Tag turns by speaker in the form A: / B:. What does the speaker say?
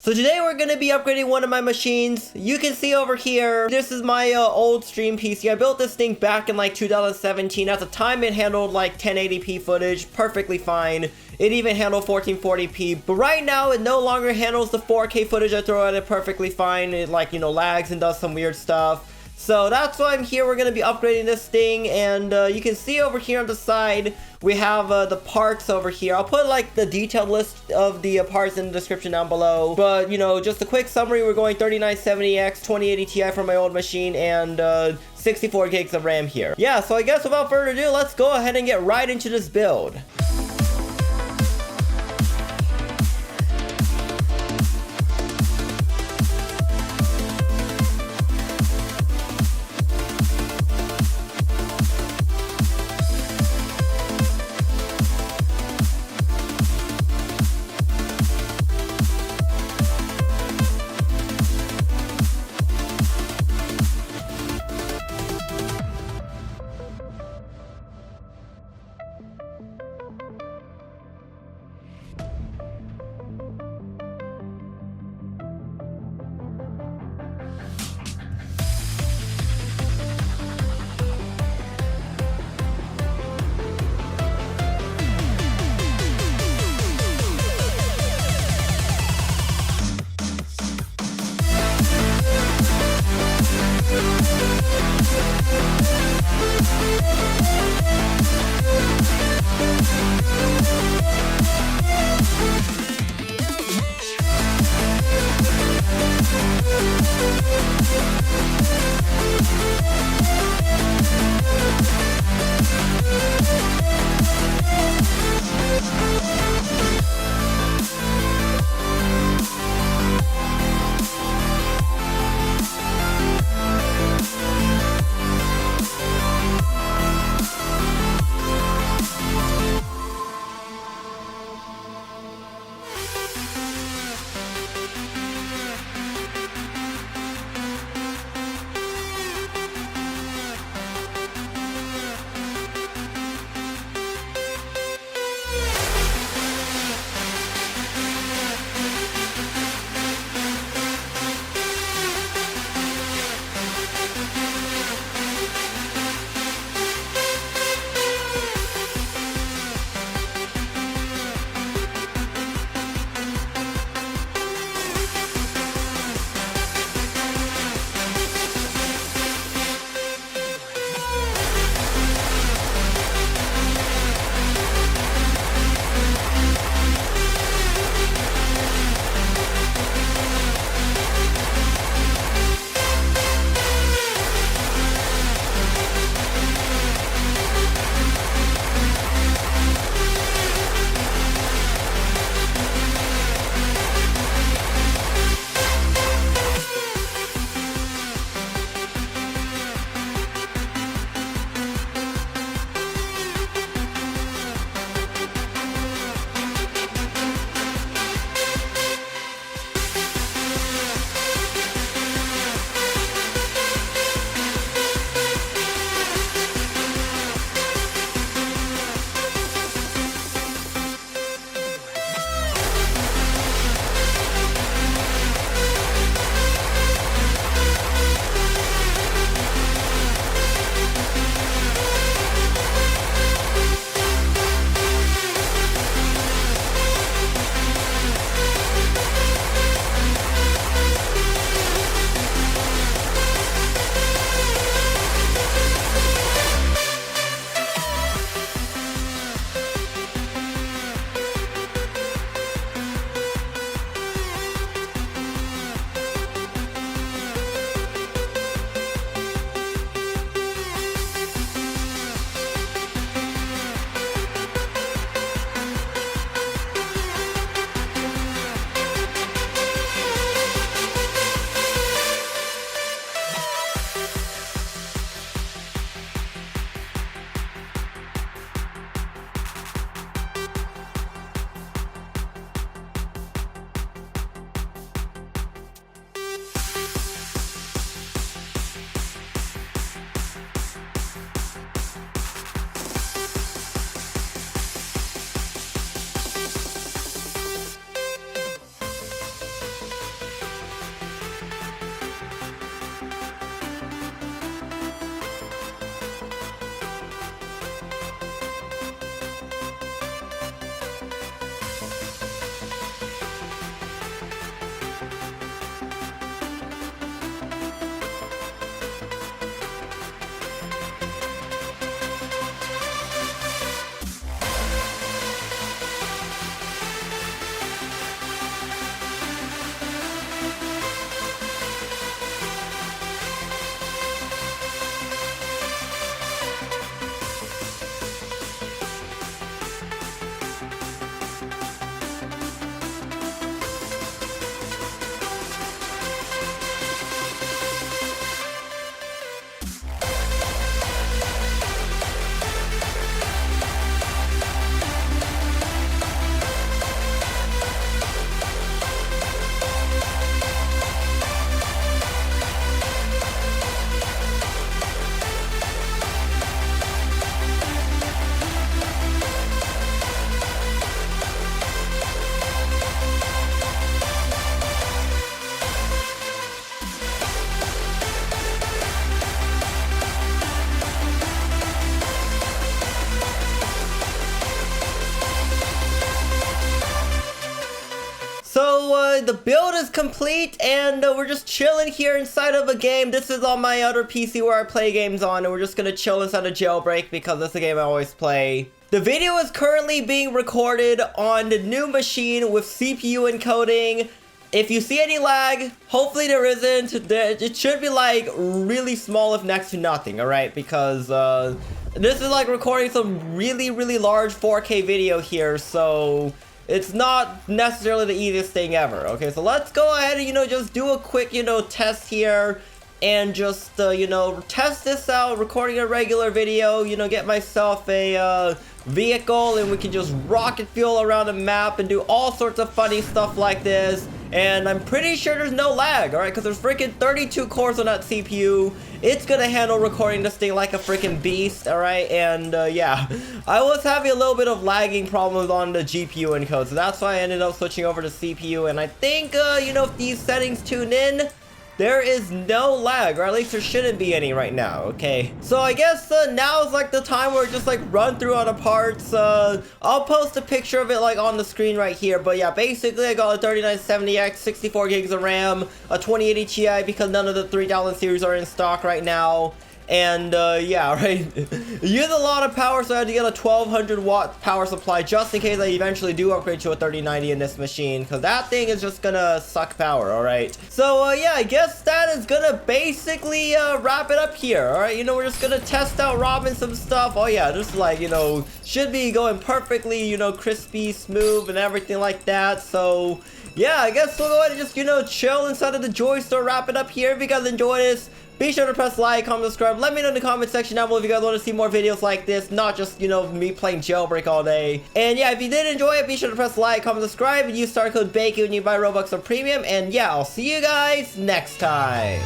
A: So today we're going to be upgrading one of my machines. You can see over here, this is my old stream PC. I built this thing back in like 2017. At the time it handled like 1080p footage perfectly fine. It even handled 1440p, but right now it no longer handles the 4K footage I throw at it perfectly fine. It like, lags and does some weird stuff. So that's why I'm here. We're going to be upgrading this thing, and you can see over here on the side, we have the parts over here. I'll put like the detailed list of the parts in the description down below. But, just a quick summary, we're going 3970X, 2080 Ti from my old machine, and 64 gigs of RAM here. Yeah, so I guess without further ado, let's go ahead and get right into this build. the build is complete, and we're just chilling here inside of a game. This is on my other PC where I play games on, and we're just gonna chill inside a jailbreak because that's a game I always play. The video is currently being recorded on the new machine with CPU encoding. If you see any lag, hopefully there isn't. It should be like really small, if next to nothing, alright? Because this is like recording some really large 4K video here, so it's not necessarily the easiest thing ever. Okay, so let's go ahead and, just do a quick, test here. And just, test this out, recording a regular video, get myself a vehicle, and we can just rocket fuel around the map and do all sorts of funny stuff like this. And I'm pretty sure there's no lag, alright, because there's freaking 32 cores on that CPU. It's gonna handle recording this thing like a freaking beast, alright? And, yeah, I was having a little bit of lagging problems on the GPU encode, so that's why I ended up switching over to CPU. And I think, if these settings tune in, there is no lag, or at least there shouldn't be any right now, okay? So I guess now is like the time where just like run through all the parts. I'll post a picture of it like on the screen right here. But yeah, basically I got a 3970X, 64 gigs of RAM, a 2080 Ti because none of the 3000 series are in stock right now. And yeah, right, use a lot of power, so I had to get a 1200 watt power supply just in case I eventually do upgrade to a 3090 in this machine, because that thing is just gonna suck power. All right, so yeah, I guess that is gonna basically wrap it up here. All right, we're just gonna test out robbing some stuff. Oh yeah, just like, should be going perfectly, crispy, smooth, and everything like that. So yeah, I guess we'll go ahead and just, chill inside of the Joy Store, wrap it up here. If you guys enjoy this, be sure to press like, comment, subscribe. Let me know in the comment section down below if you guys want to see more videos like this, not just, me playing jailbreak all day. And yeah, if you did enjoy it, be sure to press like, comment, subscribe, and use star code BACON when you buy Robux or Premium. And yeah, I'll see you guys next time.